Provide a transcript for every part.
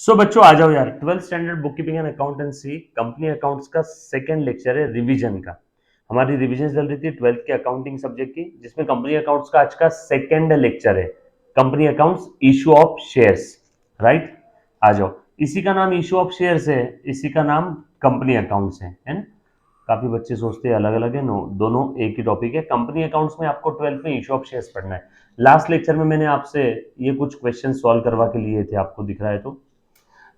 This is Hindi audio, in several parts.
सो बच्चों आ जाओ यार, 12th standard book keeping and accountancy company accounts का सेकंड लेक्चर है रिवीजन का। हमारी रिवीजन चल रही थी 12th के अकाउंटिंग सब्जेक्ट की, जिसमें कंपनी अकाउंट्स का आज का सेकंड लेक्चर है। Company accounts issue of shares, right. आ जाओ, इसी का नाम इशू ऑफ शेयर्स है, इसी का नाम कंपनी अकाउंट्स है ना। काफी बच्चे सोचते हैं अलग अलग है, नो, दोनों एक ही टॉपिक है। कंपनी अकाउंट्स में आपको 12th में इशू ऑफ शेयर्स पढ़ना है। लास्ट लेक्चर में मैंने आपसे ये कुछ क्वेश्चन सॉल्व करवा के लिए थे, आपको दिख रहा है तो।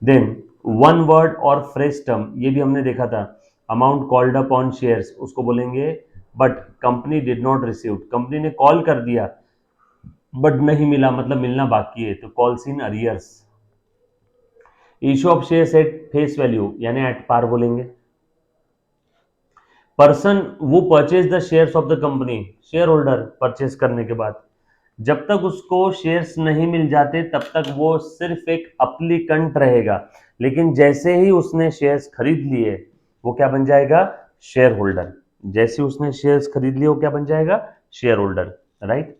देन वन वर्ड और फ्रेज टर्म, ये भी हमने देखा था। Amount called up on shares उसको बोलेंगे but company did not receive, company ने कॉल कर दिया बट नहीं मिला, मतलब मिलना बाकी है, तो calls in arrears. Issue of shares at face value यानी एट पार बोलेंगे। पर्सन वो purchase the shares of the company, share holder purchase करने के बाद जब तक उसको शेयर्स नहीं मिल जाते तब तक वो सिर्फ एक अप्लीकेंट रहेगा, लेकिन जैसे ही उसने शेयर्स खरीद लिए वो क्या बन जाएगा, शेयर होल्डर। जैसे उसने शेयर्स खरीद लिए वो क्या बन जाएगा, शेयर होल्डर, राइट।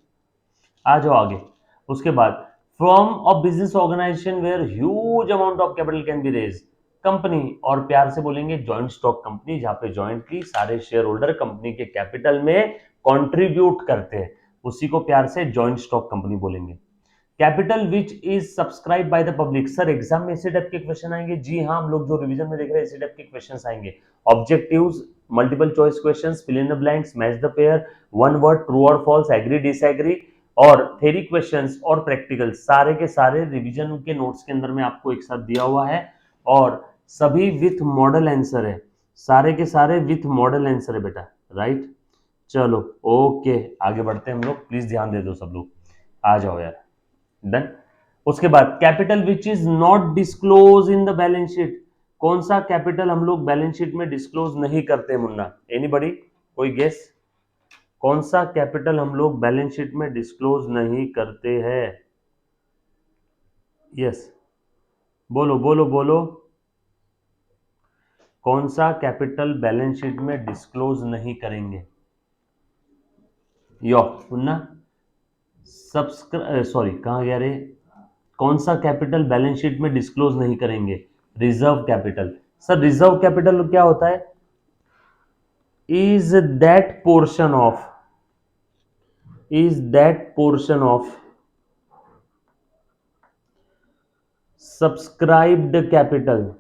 आ जाओ आगे। उसके बाद from of business organization where huge amount of capital can be raise, company, और प्यार से बोलेंगे जॉइंट स्टॉक कंपनी, जहां पे जॉइंटली सारे शेयर होल्डर कंपनी के कैपिटल में कंट्रीब्यूट करते हैं, उसी को प्यार से जॉइंट स्टॉक कंपनी बोलेंगे। Capital which is subscribe by the public, sir exam में इसी टाइप के क्वेश्चन आएंगे। जी हाँ, हम लोग जो रिवीजन में देख रहे हैं इसी टाइप के क्वेश्चन आएंगे। Objectives, multiple choice questions, fill in the blanks, match the pair, one word true और फॉल्स, एग्री डिसएग्री, और थ्योरी क्वेश्चंस और प्रैक्टिकल, सारे के सारे रिवीजन के नोट्स के अंदर में आपको एक साथ दिया हुआ है, और सभी विथ मॉडल आंसर है, सारे के सारे विथ मॉडल आंसर है बेटा, राइट। चलो ओके, आगे बढ़ते हैं हम लोग, प्लीज ध्यान दे दो सब लोग। आ जाओ यार, डन। उसके बाद capital which is not disclose in the balance sheet, कौन सा कैपिटल हम लोग बैलेंस शीट में डिस्क्लोज नहीं करते मुन्ना, एनीबॉडी, कोई गेस। कौन सा कैपिटल हम लोग बैलेंस शीट में डिस्क्लोज नहीं करते हैं, यस, बोलो बोलो बोलो। कौन सा कैपिटल बैलेंस शीट में डिस्क्लोज नहीं करेंगे, यो मुन्ना, सब्सक्राइब, सॉरी कहाँ गया रे, कौन सा कैपिटल बैलेंस शीट में डिस्क्लोज नहीं करेंगे, reserve capital. Sir reserve capital क्या होता है, is that portion of, is that portion of subscribed capital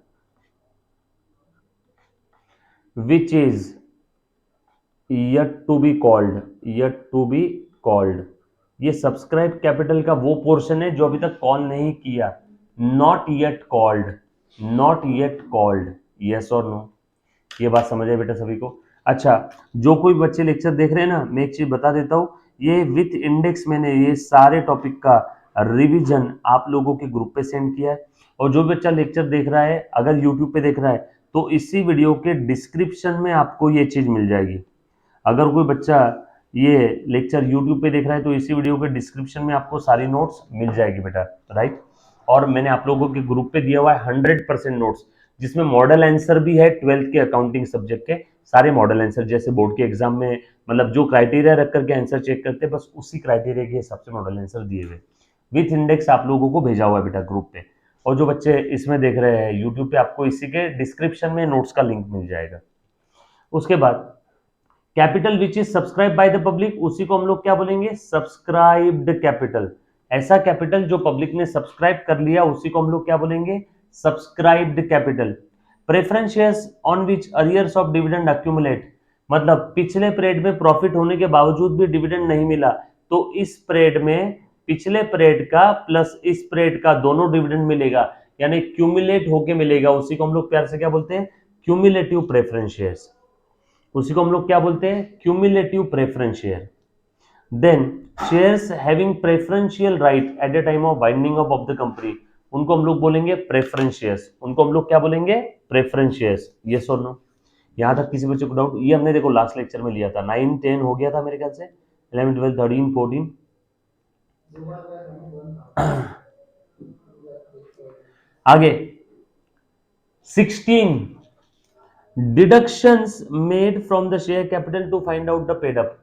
which is yet to be called, yet to be called, ये सब्सक्राइब कैपिटल का वो पोर्शन है जो अभी तक कॉल नहीं किया, not yet called, not yet called, yes और नो। ये बात समझ आए बेटा सभी को। अच्छा, जो कोई बच्चे लेक्चर देख रहे हैं ना, मैं एक चीज बता देता हूँ, ये विथ इंडेक्स मैंने ये सारे टॉपिक का रिवीजन आप लोगों के ग्रुप पे सेंड किया है, और जो बच्चा लेक्चर देख रहा है अगर यूट्यूब पे देख रहा है तो इसी वीडियो के डिस्क्रिप्शन में आपको ये चीज मिल जाएगी। अगर कोई बच्चा ये लेक्चर यूट्यूब पे देख रहा है तो इसी वीडियो के डिस्क्रिप्शन में आपको सारी नोट्स मिल जाएगी बेटा, राइट। और मैंने आप लोगों के ग्रुप पे दिया हुआ है 100% नोट्स, जिसमें मॉडल आंसर भी है 12th के अकाउंटिंग सब्जेक्ट के सारे मॉडल आंसर, जैसे बोर्ड के एग्जाम में मतलब जो क्राइटेरिया रख करके आंसर चेक करते हैं बस उसी क्राइटेरिया के हिसाब से मॉडल आंसर दिए हुए विथ इंडेक्स आप लोगों को भेजा हुआ है बेटा ग्रुप पे। और जो बच्चे इसमें देख रहे हैं यूट्यूब पे, आपको इसी के डिस्क्रिप्शन में नोट्स का लिंक मिल जाएगा। उसके बाद capital which is subscribe by the public, उसी को हम लोग क्या बोलेंगे, सब्सक्राइब्ड कैपिटल। ऐसा कैपिटल जो पब्लिक ने सब्सक्राइब कर लिया उसी को हम लोग क्या बोलेंगे, subscribed capital. Preference shares on which arrears of dividend accumulate, मतलब पिछले पीरियड में प्रॉफिट होने के बावजूद भी डिविडेंड नहीं मिला, तो इस पीरियड में पिछले पीरियड का प्लस इस पीरियड का दोनों डिविडेंड मिलेगा, यानी क्यूमुलेट होके मिलेगा, उसी को हम लोग प्यार से क्या बोलते हैं, क्यूमुलेटिव प्रेफरेंस शेयर्स, उसी को हम लोग क्या बोलते हैं, cumulative preference share. Then shares having preferential right at the time of winding up of the company, उनको हम लोग बोलेंगे प्रेफरेंस शेयर्स, उनको हम लोग क्या बोलेंगे, प्रेफरेंस शेयर्स, यस और नो। यहां तक किसी बच्चे को डाउट, ये हमने देखो लास्ट लेक्चर में लिया था, 9 10 हो गया था मेरे ख्याल से, 11 12 13 14, आगे 16 deductions made from the share capital to find out the paid up,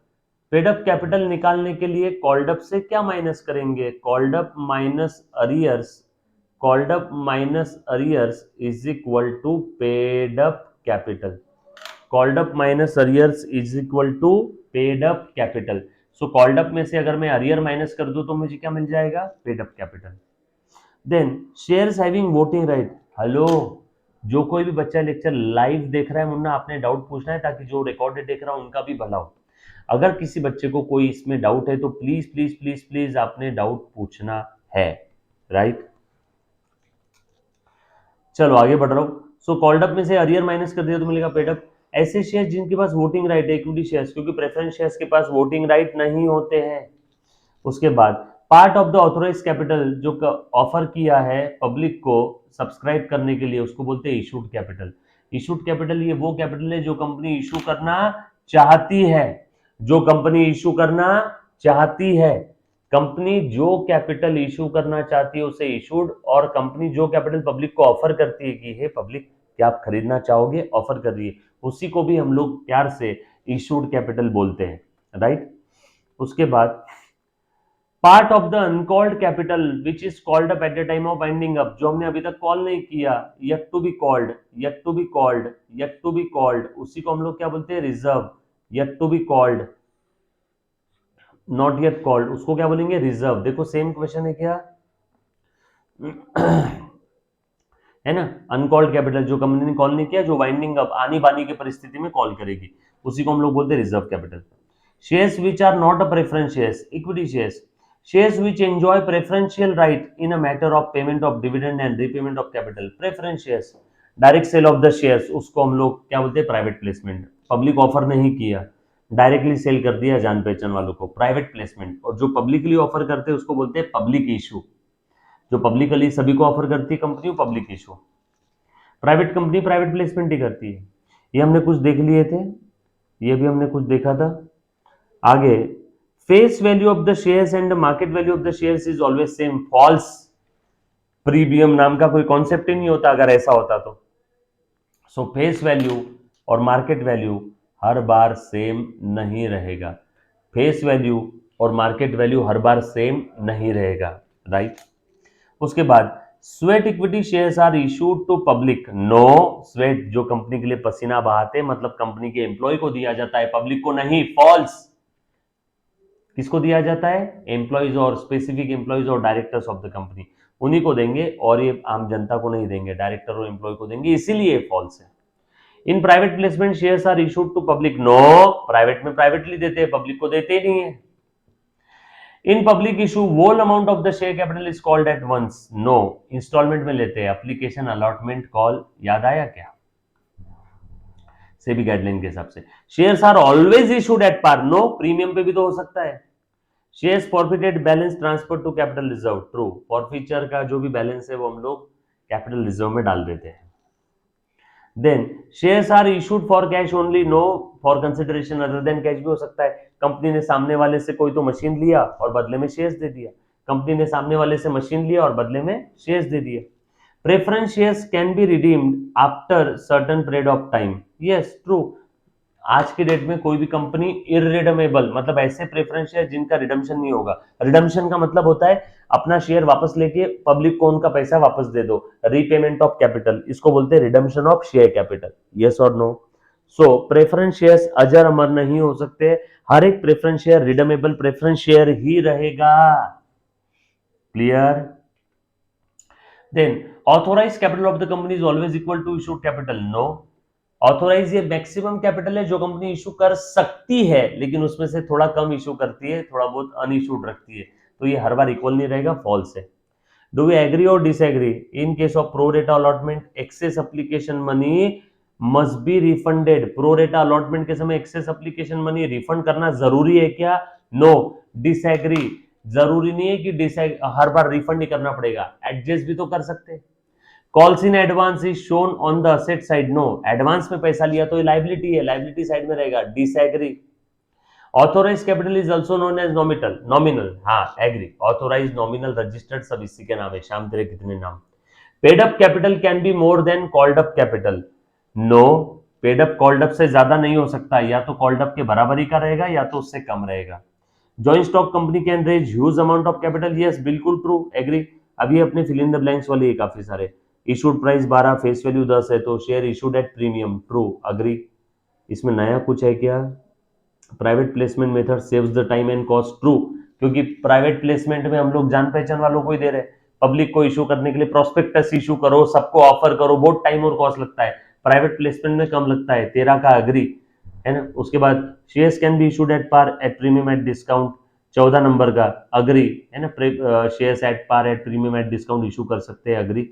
paid up capital निकालने के लिए कॉल्ड अप से क्या माइनस करेंगे, called up minus arrears called up minus arrears is equal to paid up capital. Called up minus arrears is equal to paid up capital. So called up में से अगर मैं अरियर माइनस कर दूं तो मुझे क्या मिल जाएगा? Paid up capital. Then shares having voting right. Hello, जो कोई भी बच्चा लेक्चर लाइव देख रहा है मुन्ना, आपने डाउट पूछना है ताकि जो रिकॉर्डेड देख रहा है उनका भी भला हो। अगर किसी बच्चे को कोई इसमें डाउट है तो प्लीज प्लीज प्लीज प्लीज आपने डाउट पूछना है, राइट। चलो आगे बढ़ रहा हूं। सो कॉल्ड अप में से अरियर माइनस कर दिया तो मिलेगा पेड अप। ऐसे शेयर जिनके पास वोटिंग राइट है, इक्विटी शेयर्स, क्योंकि प्रेफरेंस शेयर्स के पास वोटिंग राइट नहीं होते हैं। उसके बाद part of the authorize capital, जो ऑफर किया है पब्लिक को सब्सक्राइब करने के लिए, उसको बोलते हैं इशूड कैपिटल। इशूड कैपिटल ये वो कैपिटल है जो कंपनी इशू करना चाहती है, जो कंपनी इशू करना चाहती है। कंपनी जो कैपिटल इशू करना चाहती है उसे इशूड, और कंपनी जो कैपिटल पब्लिक को ऑफर करती है कि हे पब्लिक क्या आप खरीदना चाहोगे, ऑफर कर रही है, उसी को भी हम लोग प्यार से इशूड कैपिटल बोलते हैं, राइट। उसके बाद part of the uncalled capital which is called up at the time of winding up, जो हमने अभी तक कॉल नहीं किया, yet to be called, yet to be called, yet to be called, उसी को हम लोग क्या बोलते हैं? Reserve. Yet to be called, not yet called, उसको क्या बोलेंगे? रिजर्व। देखो सेम क्वेश्चन है क्या? है ना। अनकॉल्ड कैपिटल जो कंपनी ने कॉल नहीं किया, जो वाइंडिंग अप आनी बानी की परिस्थिति में कॉल करेगी, उसी को हम लोग बोलते हैं reserve capital. Shares which are not a preference shares, equity shares, shares which enjoy preferential right in a matter of payment of dividend and repayment of capital. Preference shares, direct sale of the shares, उसको हम लोग क्या बोलते हैं? Private placement. पब्लिक ऑफर नहीं किया, डायरेक्टली सेल कर दिया जान पहचान वालों को, प्राइवेट प्लेसमेंट। और जो पब्लिकली ऑफर करते हैं उसको बोलते हैं पब्लिक इशू। जो पब्लिकली सभी को ऑफर करती है company, public issue. Private company private placement ही करती है। ये हमने कुछ देख लिए थे, ये भी हमने कुछ देखा था। आगे, face value of the shares and market value of the shares is always same. False. Premium नाम का कोई कॉन्सेप्ट ही नहीं होता अगर ऐसा होता तो। सो फेस वैल्यू और मार्केट वैल्यू हर बार सेम नहीं रहेगा। फेस वैल्यू और मार्केट वैल्यू हर बार सेम नहीं रहेगा, राइट। उसके बाद sweat equity shares are issued to public. No, sweat जो कंपनी के लिए पसीना बहाते मतलब कंपनी के एम्प्लॉय को दिया जाता है, पब्लिक को नहीं। फॉल्स। किसको दिया जाता है? एम्प्लॉयज और स्पेसिफिक एम्प्लॉयज और डायरेक्टर्स ऑफ द कंपनी, उन्हीं को देंगे, और ये आम जनता को नहीं देंगे, डायरेक्टर और एम्प्लॉय को देंगे, इसीलिए फॉल्स है। In private placement shares are issued to public. No, private में प्राइवेटली देते हैं, पब्लिक को देते ही नहीं है। In public issue whole amount of the share capital is called at once. No, instalment में लेते हैं। एप्लीकेशन अलॉटमेंट कॉल याद आया क्या? सेबी गाइडलाइन के हिसाब से। Shares are always issued at par. No, premium पे भी तो हो सकता है। Shares forfeited balance transfer to capital reserve. True, forfeiture का जो भी बैलेंस है वो हम लोग कैपिटल रिजर्व में डाल देते हैं। Then shares are issued for cash only. No, for consideration other than cash भी हो सकता है। कंपनी ने सामने वाले से कोई तो मशीन लिया और बदले में शेयर्स दे दिया, कंपनी ने सामने वाले से मशीन लिया और बदले में शेयर्स दे दिए। Preference shares can be redeemed after certain period of time. Yes, true. आज के डेट में कोई भी कंपनी इरिडमेबल, मतलब ऐसे प्रेफरेंस शेयर जिनका रिडम्पशन नहीं होगा। रिडम्पशन का मतलब होता है अपना शेयर वापस लेके पब्लिक को उनका पैसा वापस दे दो, रीपेमेंट ऑफ कैपिटल, इसको बोलते हैं redemption of share capital. Yes और नो? सो प्रेफरेंस शेयर्स अजर अमर नहीं हो सकते, हर एक preference share redeemable preference share ही रहेगा। Clear? Then authorise capital of the company is always equal to issued capital. No, authorise ये मैक्सिमम कैपिटल है जो कंपनी इशू कर सकती है, लेकिन उसमें से थोड़ा कम इशू करती है, थोड़ा बहुत अनइशूड रखती है, तो ये हर बार इक्वल नहीं रहेगा, फॉल्स है। डू वी एग्री और disagree? In case of pro rata allotment excess application money must be refunded. Pro rata allotment के समय एक्सेस एप्लीकेशन मनी रिफंड करना जरूरी है क्या? No, disagree. जरूरी नहीं है कि हर बार रिफंड ही करना पड़ेगा, एडजस्ट भी तो कर सकते हैं। Calls in advance is shown on the asset side. No, advance में पैसा लिया तो ये लाइबिलिटी है, लाइबिलिटी साइड में रहेगा, disagree. Authorise capital is also known as nominal. Nominal, हाँ एग्री। ऑथोराइज, नॉमिनल, रजिस्टर्ड सब इसी के नाम है। शाम तेरे कितने नाम। Paid up capital can be more than called up capital. No, paid up called up से ज्यादा नहीं हो सकता, या तो कॉल्ड अप के बराबरी का रहेगा या तो उससे कम रहेगा। Joint stock company can raise huge amount of capital. Yes, बिल्कुल ट्रू, एग्री। अब ये अपने फिल इन द ब्लैंक्स वाले ये काफी सारे, इशूड प्राइस 12, फेस वैल्यू 10 है तो share issued at premium, true, agree. इसमें नया कुछ है क्या? Private placement method saves the time and cost, true, क्योंकि प्राइवेट प्लेसमेंट में हम लोग जान पहचान वालों को ही दे रहे हैं, पब्लिक को इशू करने के लिए प्रोस्पेक्टस इशू करो, सबको ऑफर करो, बहुत टाइम और कॉस्ट लगता है, प्राइवेट प्लेसमेंट में कम लगता है, 13 का अग्री है ना। उसके बाद shares can be issued at par at premium at discount, 14 number का अग्री है ना, shares at par at premium at discount issue कर सकते हैं, अग्री।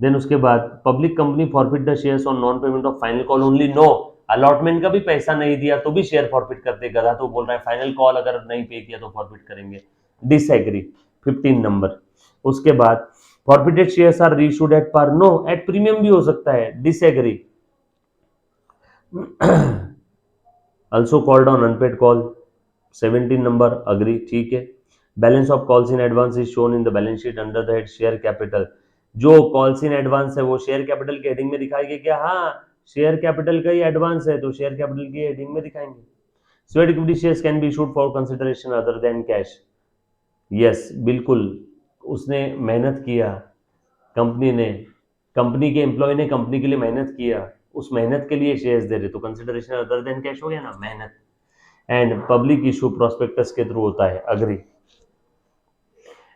देन उसके बाद public company forfeit the shares on non payment of final call only, no, allotment का भी पैसा नहीं दिया तो भी शेयर फॉरफिट करते, गधा तो बोल रहा है फाइनल कॉल अगर नहीं पे किया तो फॉरफिट करेंगे, डिसएग्री, 15 नंबर। उसके बाद forfeited shares are reissued at par, no, at premium भी हो सकता है, disagree. also called on unpaid call, 17 number, agree, ठीक है। Balance of calls in advance is shown in the balance sheet under the head share capital, जो कॉल्स इन एडवांस है वो शेयर कैपिटल के हेडिंग में दिखाएंगे क्या? हाँ, शेयर कैपिटल का ही एडवांस है तो शेयर कैपिटल की हेडिंग में दिखाएंगे। Sweat equity shares can be issued for consideration other than cash, yes, बिल्कुल, उसने मेहनत किया, कंपनी ने, कंपनी के एम्प्लॉय ने कंपनी के लिए मेहनत किया, उस मेहनत के लिए शेयर्स दे रहे तो कंसिडरेशन अदर देन कैश हो गया ना, मेहनत। एंड पब्लिक इशू प्रोस्पेक्टस के थ्रू होता है, agree.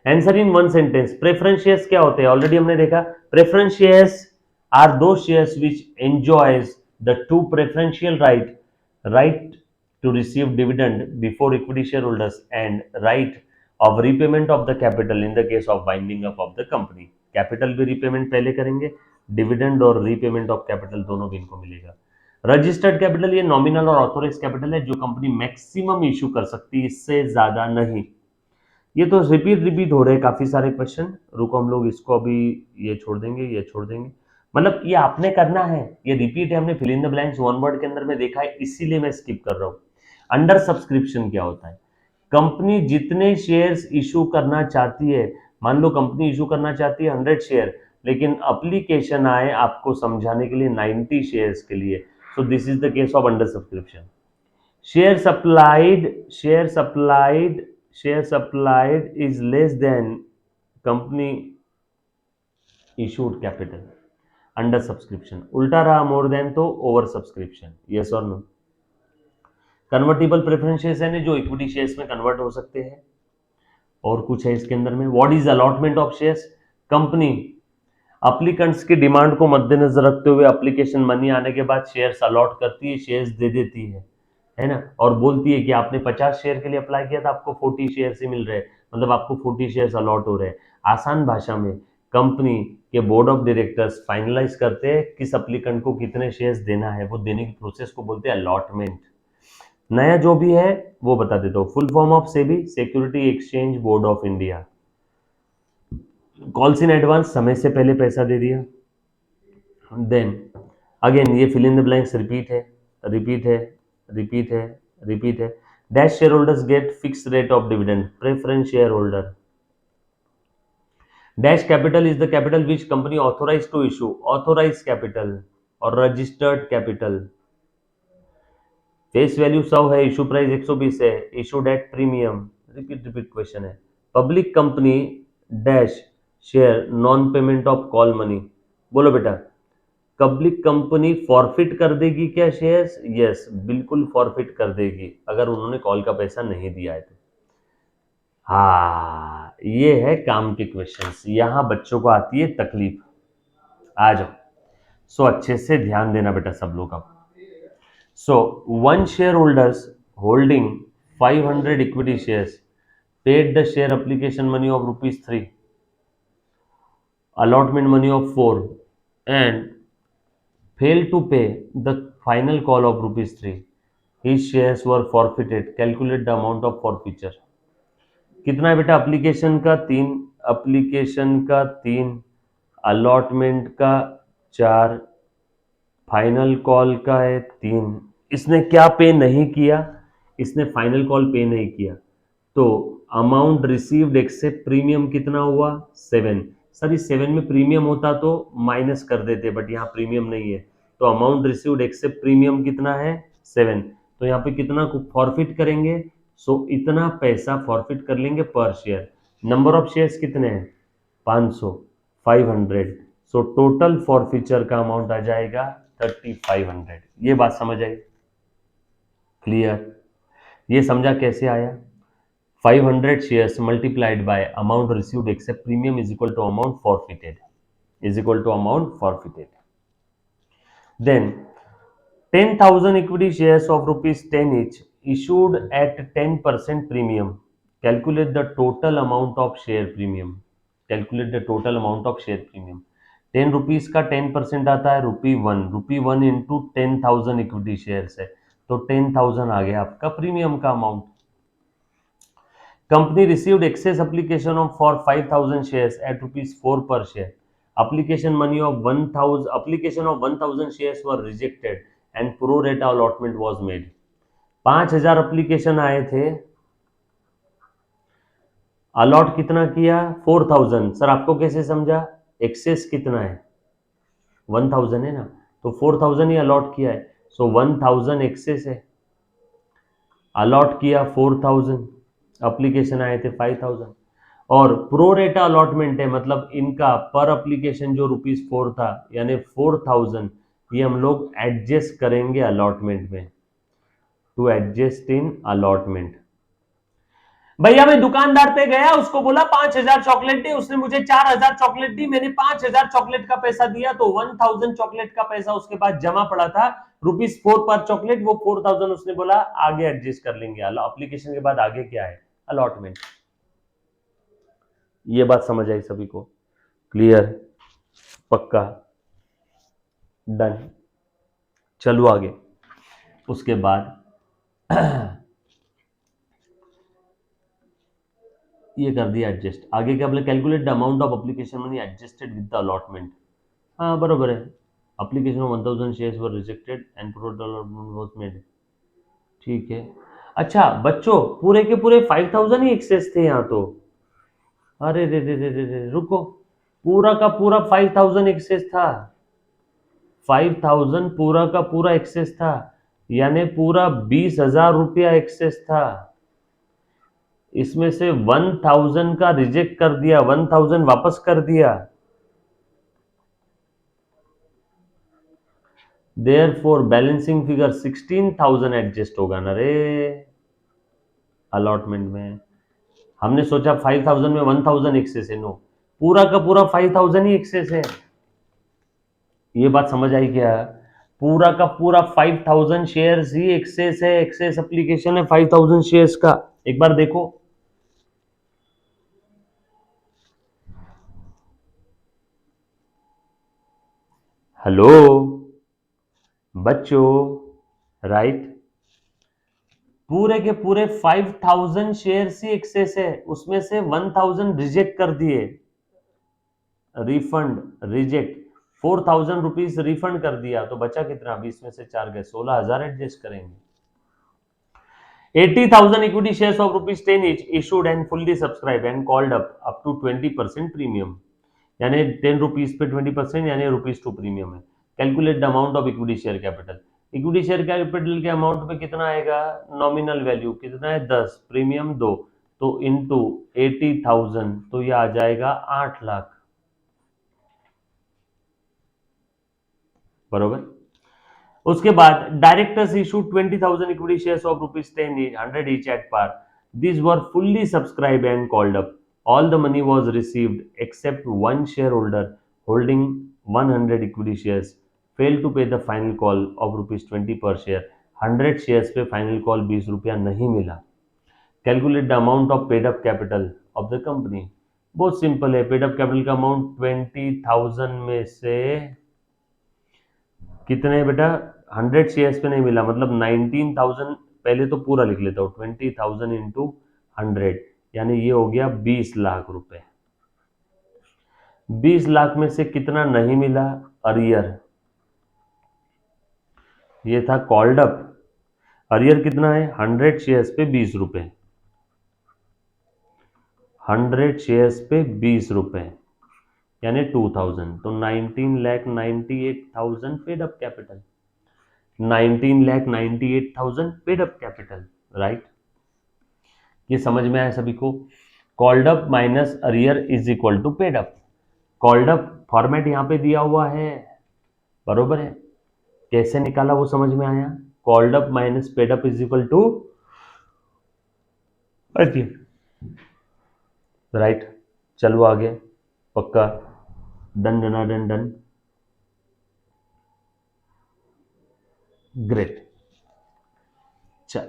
Answer in one sentence, preference shares क्या होते हैं? ऑलरेडी हमने देखा, प्रेफरेंस शेयर्स आर दो shares which enjoys the two preferential right to receive dividend before equity shareholders and right of repayment of the capital in the case of winding up of the company, capital भी रीपेमेंट पहले करेंगे, डिविडेंड और रीपेमेंट ऑफ कैपिटल दोनों भी इनको मिलेगा। रजिस्टर्ड कैपिटल ये नॉमिनल और ऑथोराइज कैपिटल है जो कंपनी मैक्सिमम इशू कर सकती है, इससे ज्यादा नहीं। ये तो रिपीट हो रहे हैं काफी सारे क्वेश्चन, रुको हम लोग इसको अभी ये छोड़ देंगे, ये छोड़ देंगे, मतलब ये आपने करना है, ये रिपीट है, हमने fill in the blanks one word के अंदर में देखा है इसीलिए मैं स्किप कर रहा हूँ। अंडर सब्सक्रिप्शन क्या होता है? कंपनी जितने शेयर्स इशू करना चाहती है, मान लो कंपनी इशू करना चाहती है 100 शेयर, लेकिन अप्लीकेशन आए आपको समझाने के लिए 90 शेयर्स के लिए, so this is the case of under subscription. Share supplied, share supplied is less than company issued capital, under subscription. उल्टा रहा मोर देन तो ओवर सब्सक्रिप्शन, यस और नो। कन्वर्टिबल प्रेफरेंस शेयर्स है जो इक्विटी शेयर्स में कन्वर्ट हो सकते हैं। और कुछ है इसके अंदर में, what is allotment of shares? Company applicants की डिमांड को मद्देनजर रखते हुए एप्लीकेशन मनी आने के बाद शेयर्स अलॉट करती है, शेयर्स दे देती है ना, और बोलती है कि आपने 50 शेयर के लिए अप्लाई किया था, आपको 40 शेयर ही मिल रहे हैं, मतलब आपको 40 शेयर्स अलॉट हो रहे हैं। आसान भाषा में कंपनी के बोर्ड ऑफ डायरेक्टर्स फाइनलाइज करते हैं किस अप्लीकेंट को कितने शेयर्स देना है, वो देने की प्रोसेस को बोलते हैं अलॉटमेंट। नया जो भी है वो बता देता हूँ, full form of SEBI, security exchange board of India. Calls in advance, समय से पहले पैसा दे दिया। देन अगेन ये fill in the blanks repeat है, रिपीट है, रिपीट है, रिपीट है। Dash shareholders get fix rate of dividend, preference shareholder. Dash capital is the capital which company authorise to issue, authorise capital और रजिस्टर्ड कैपिटल। फेस वैल्यू 100 है, इशू प्राइस 120 है, issued at premium, repeat repeat question है। Public company dash share non payment of call money, बोलो बेटा, पब्लिक कंपनी फॉरफिट कर देगी क्या शेयर्स? यस, बिल्कुल फॉरफिट कर देगी अगर उन्होंने कॉल का पैसा नहीं दिया है तो। हाँ, ये है काम के क्वेश्चंस, यहां बच्चों को आती है तकलीफ, आ जाओ। सो अच्छे से ध्यान देना बेटा सब लोग अब। So, one shareholders holding 500 equity shares paid the share application money of rupees 3, allotment money of 4, and failed to pay the final call of rupees 3. His shares were forfeited. Calculate the amount of forfeiture. कितना है बेटा? एप्लीकेशन का 3, एप्लीकेशन का 3, अलॉटमेंट का 4, फाइनल कॉल का है 3। इसने क्या पे नहीं किया? इसने फाइनल कॉल पे नहीं किया, तो अमाउंट रिसीव्ड एक्सेप्ट प्रीमियम कितना हुआ? 7। सर इस 7 में प्रीमियम होता तो माइनस कर देते, बट यहाँ प्रीमियम नहीं है, तो अमाउंट रिसीव्ड एक्सेप्ट प्रीमियम कितना है? 7। तो यहाँ पे कितना फॉरफिट करेंगे? सो इतना पैसा फॉरफिट कर लेंगे पर शेयर। नंबर ऑफ शेयर्स कितने हैं? 500, 500, सो टोटल फॉरफीचर का अमाउंट आ जाएगा 3500। ये बात समझ आई? क्लियर? ये समझा कैसे आया? 500 shares multiplied by amount received except premium is equal to amount forfeited, is equal to amount forfeited. Then 10,000 equity shares of rupees 10 each issued at 10% premium. Calculate the total amount of share premium. Calculate the total amount of share premium. 10 rupees का 10% आता है ₹1 इंटू 10,000 इक्विटी शेयर्स है, तो 10,000 आ गया आपका प्रीमियम का amount. Company received excess application of for 5,000 shares at ₹4 per share. application money of 1000 application of 1000 shares were rejected and pro rata allotment was made। 5,000 application आए थे, अलॉट कितना किया? 4,000। सर आपको कैसे समझा? एक्सेस कितना है? 1000 है ना, तो 4,000 ही अलॉट किया है, सो 1000 एक्सेस है, अलॉट किया 4,000, एप्लीकेशन आए थे 5,000, और प्रो रेटा अलॉटमेंट है, मतलब इनका पर एप्लीकेशन जो ₹4 था, यानी 4,000 ये हम लोग एडजस्ट करेंगे अलॉटमेंट में, टू एडजस्ट इन अलॉटमेंट। भैया मैं दुकानदार पे गया, उसको बोला 5,000 चॉकलेट दे, उसने मुझे 4,000 चॉकलेट दी, मैंने 5,000 चॉकलेट का पैसा दिया, तो 1,000 चॉकलेट का पैसा उसके पास जमा पड़ा था, ₹4 पर चॉकलेट, वो 4,000 उसने बोला आगे एडजस्ट कर लेंगे, एप्लीकेशन के बाद आगे क्या है? अलॉटमेंट। ये बात समझ आई सभी को? क्लियर? पक्का? डन? चलो आगे। उसके बाद ये कर दिया एडजस्ट। आगे क्या बोले? Calculate the amount of application money adjusted with the allotment. हाँ बरोबर है, application of 1000 shares were rejected and total allotment was made. ठीक है। अच्छा बच्चों, पूरे के पूरे 5,000 ही एक्सेस थे यहाँ तो। अरे रे रे रे रे रे, रुको, पूरा का पूरा 5,000 एक्सेस था, 5,000 पूरा का पूरा एक्सेस था, यानी पूरा 20,000 रुपया एक्सेस था। इसमें से 1,000 का रिजेक्ट कर दिया, 1,000 वापस कर दिया, देयरफॉर बैलेंसिंग फिगर 16,000 एडजस्ट होगा ना रे अलॉटमेंट में। हमने सोचा 5,000 में 1,000 एक्सेस है, नो, पूरा का पूरा 5,000 ही एक्सेस है। ये बात समझ आई क्या? पूरा का पूरा 5,000 शेयर्स ही एक्सेस है, एक्सेस एप्लीकेशन है 5,000 शेयर्स का। एक बार देखो, हेलो बच्चों, राइट, पूरे के पूरे 5,000 शेयर्स ही एक्सेस है, उसमें से 1,000 रिजेक्ट कर दिए, रिफंड, रिजेक्ट, 4,000 रुपीज रिफंड कर दिया, तो बचा कितना? 20 में से 4 गए, 16,000 एडजस्ट करेंगे। 80,000 equity shares of ₹10 each issued and fully subscribed and called up to 20% premium, यानी 10 रुपीज पे 20% यानी ₹2 प्रीमियम है। Calculate the amount of equity share capital. Equity share capital के अमाउंट पे कितना आएगा? नॉमिनल वैल्यू कितना है? 10, प्रीमियम 2, तो इनटू 80,000, तो ये आ जाएगा 8 लाख, बरोबर। उसके बाद directors issue 20,000 equity shares of ₹10 100 each at par। These were fully subscribed and called up। All the money was received except one shareholder holding 100 equity shares failed to pay the final call of ₹20 per share। 100 shares पे फाइनल कॉल 20 रुपया नहीं मिला। Calculate the amount of paid up capital of the company. बहुत सिंपल है, पेड अप कैपिटल का अमाउंट 20,000 में से कितने बेटा? 100 शेयर्स पे नहीं मिला, मतलब 19,000, पहले तो पूरा लिख लेता हूँ, 20,000 इंटू 100, यानी ये हो गया 20 लाख रुपए। 20 लाख में से कितना नहीं मिला? अरियर, ये था कॉल्ड अप, अरियर कितना है? 100 शेयर्स पे 20 रुपए, 100 शेयर्स पे 20 रुपए यानी 2,000, तो 19,98,000 paid up capital, 19,98,000 paid up capital, right. ये समझ में आया सभी को? Called up minus arrear is equal to paid up. Called up format यहां पे दिया हुआ है, बरोबर है, कैसे निकाला वो समझ में आया। Called up minus paid up is equal to right. चलो आगे, पक्का, डन डना डन डन, ग्रेट। चल,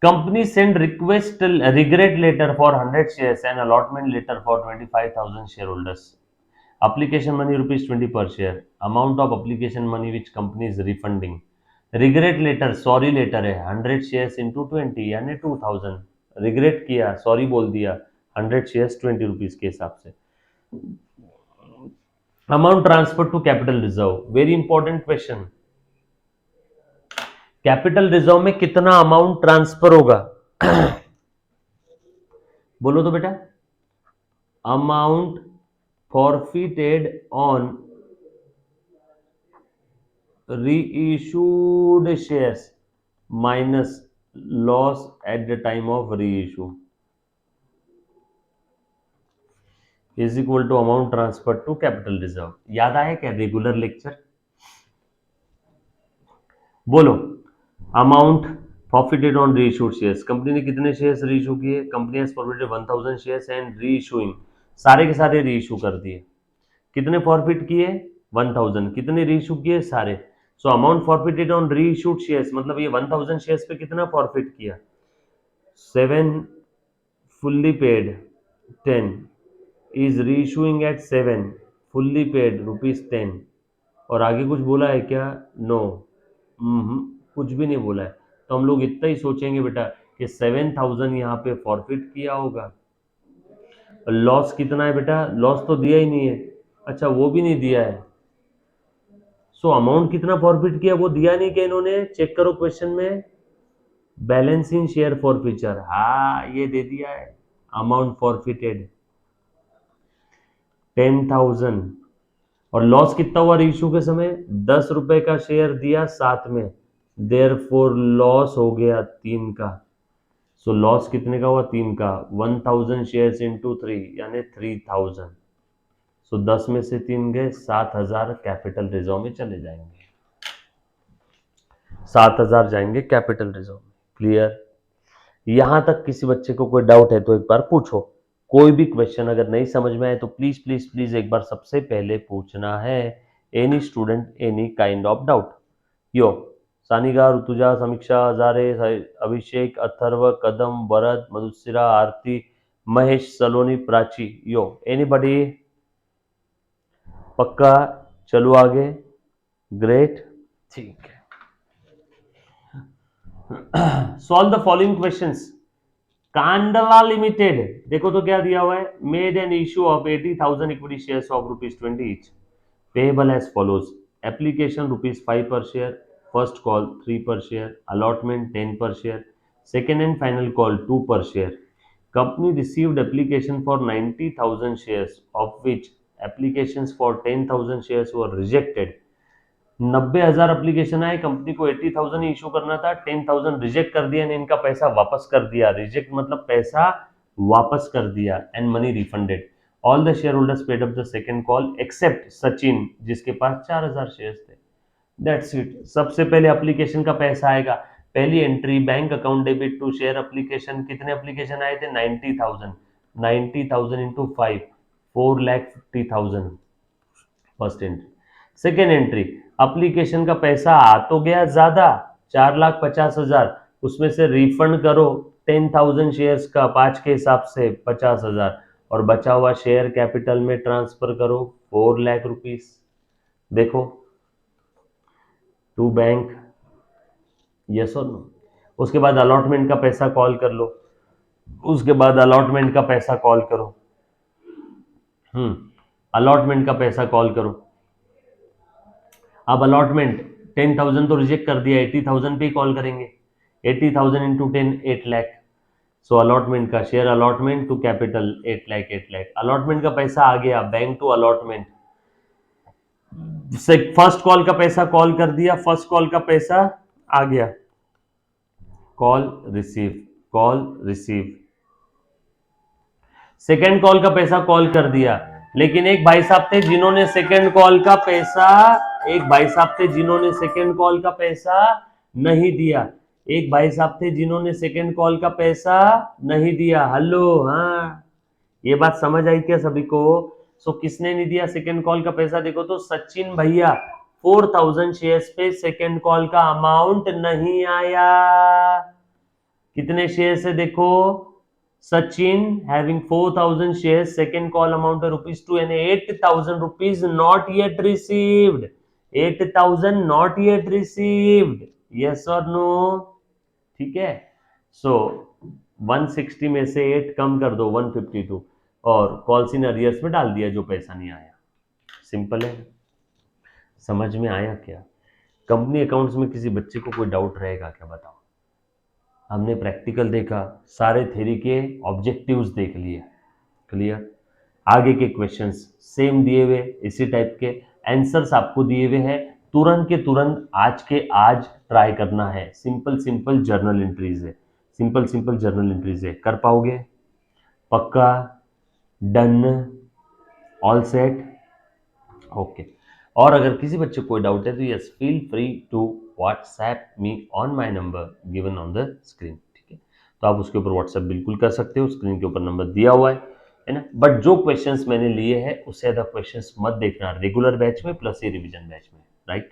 company send request regret letter for 100 shares and allotment letter for 25,000 shareholders. application money rupees 20 per share, amount of application money which company is refunding, regret letter sorry letter है 100 शेयर्स इंटू 20 यानी 2000, रिग्रेट किया, सॉरी बोल दिया, 100 शेयर्स 20 रुपीज के हिसाब से। Amount transfer to capital reserve, very important question. Capital reserve में कितना अमाउंट ट्रांसफर होगा बोलो तो बेटा। अमाउंट forfeited on reissued shares minus loss at the time of reissue is equal to amount transferred to capital reserve। याद आया क्या रेगुलर लेक्चर? बोलो। Amount forfeited on reissued shares, company ने कितने शेयर्स रीइश्यू किए? Company has forfeited 1000 shares and reissuing, सारे के सारे रीइश्यू कर दिए। कितने फॉरफिट किए? 1000। कितने रीइश्यू किए? सारे। So amount forfeited on reissued shares, मतलब ये 1000 शेयर्स पे कितना फॉरफिट किया? 7 fully paid 10 is reissuing at 7 fully paid ₹10। और आगे कुछ बोला है क्या? नो, कुछ भी नहीं बोला है। तो हम लोग इतना ही सोचेंगे बेटा कि 7000 यहाँ पे फॉरफिट किया होगा। लॉस कितना है बेटा? लॉस तो दिया ही नहीं है। अच्छा, वो भी नहीं दिया है। सो अमाउंट कितना फॉरफिट किया वो दिया नहीं क्या इन्होंने? चेक करो क्वेश्चन में, बैलेंस इन शेयर फॉरफिचर, हाँ ये दे दिया है। Amount forfeited 10,000। और लॉस कितना हुआ इशू के समय? 10 रुपए का शेयर दिया साथ में, देयर फोर लॉस हो गया 3 का। सो लॉस कितने का हुआ? 3 का। 1000 शेयर्स इंटू 3 यानी 3000। सो 10 में से 3 गए, 7000 कैपिटल रिजर्व में चले जाएंगे। 7000 जाएंगे कैपिटल रिजर्व में। क्लियर? यहां तक किसी बच्चे को कोई डाउट है तो एक बार पूछो। कोई भी क्वेश्चन अगर नहीं समझ में आए तो प्लीज प्लीज प्लीज एक बार सबसे पहले पूछना है। Any student any kind of doubt. Yo Sanika, Rutuja, Samiksha, Hazare, Abhishek, Atharva, Kadam, Bharat, Madhushira, Aarti, Mahesh, Saloni, Prachi, yo anybody? पक्का? चलो आगे, ग्रेट, ठीक है। Solve the following questions. Kandla limited, देखो तो क्या दिया हुआ है? Made an issue of 80,000 equity shares of ₹20 each, payable as follows. Application ₹5 per share, first call 3 पर शेयर, अलॉटमेंट 10 पर share, second and final call 2 पर share. Company received application for 90,000 shares of which applications for 10,000 shares were rejected. 90,000 application आए, कंपनी को 80,000 इशू करना था, 10,000 रिजेक्ट कर दिया, इनका पैसा वापस कर दिया। रिजेक्ट मतलब पैसा वापस कर दिया, and money refunded. All the shareholders paid up the second call except Sachin जिसके पास 4000 शेयर्स थे। That's it. सबसे पहले एप्लीकेशन का पैसा आएगा। पहली entry, bank account debit to share application. कितने एप्लीकेशन आए थे? 90,000। 90,000 into 5, 4,50,000 first entry. Second entry, application का पैसा आ तो गया ज्यादा, 4,50,000, उसमें से रिफंड करो 10,000 शेयर्स का 5 के हिसाब से 50,000, और बचा हुआ शेयर कैपिटल में ट्रांसफर करो 4 लाख रुपीस। देखो टू बैंक, यस और नो। उसके बाद अलॉटमेंट का पैसा कॉल कर लो, उसके बाद अलॉटमेंट का पैसा कॉल करो, अलॉटमेंट का पैसा कॉल करो। अब अलॉटमेंट 10,000 तो रिजेक्ट कर दिया, 80,000 पे ही कॉल करेंगे। 80,000 इंटू 10, 8 लाख। सो अलॉटमेंट का share, allotment to capital 8 lakh, 8 lakh. Allotment का पैसा आ गया, bank to allotment. First call का पैसा कॉल कर दिया, फर्स्ट कॉल का पैसा आ गया, call receive, call receive. Second call का पैसा कॉल कर दिया, लेकिन एक भाई साहब थे जिन्होंने सेकंड कॉल का पैसा, एक भाई साहब थे जिन्होंने सेकंड कॉल का पैसा नहीं दिया, एक भाई साहब थे जिन्होंने सेकंड कॉल का पैसा नहीं दिया। हेलो, हाँ, ये बात समझ आई क्या सभी को? सो किसने नहीं दिया सेकंड कॉल का पैसा? देखो तो सचिन भैया, 4000 शेयर्स पे सेकंड कॉल का अमाउंट नहीं आया। कितने शेयर्स है देखो, Sachin having 4000 shares, second call amount है ₹2 and 8000 rupees not yet received, 8000 not yet received, yes और नो? ठीक है, सो 160 में से 8 कम कर दो, 152, और कॉल्स इन अरियर्स में डाल दिया जो पैसा नहीं आया। सिंपल है, समझ में आया क्या? कंपनी अकाउंट्स में किसी बच्चे को कोई डाउट रहेगा क्या, बताओ? हमने प्रैक्टिकल देखा, सारे थ्योरी के ऑब्जेक्टिव्स देख लिए, क्लियर? आगे के क्वेश्चंस सेम दिए हुए, इसी टाइप के आंसर्स आपको दिए हुए हैं, तुरंत के तुरंत आज के आज ट्राई करना है। सिंपल सिंपल जर्नल एंट्रीज है, सिंपल सिंपल जर्नल एंट्रीज है, कर पाओगे? पक्का? डन? All set? ओके। और अगर किसी बच्चे को कोई डाउट है तो yes, feel free to WhatsApp me on my number given on the screen, ठीक है? तो आप उसके ऊपर व्हाट्सएप बिल्कुल कर सकते हो, स्क्रीन के ऊपर नंबर दिया हुआ है ना? बट जो क्वेश्चंस मैंने लिए हैं उससे ज़्यादा क्वेश्चंस मत देखना रेगुलर बैच में प्लस ये रिवीजन बैच में, राइट?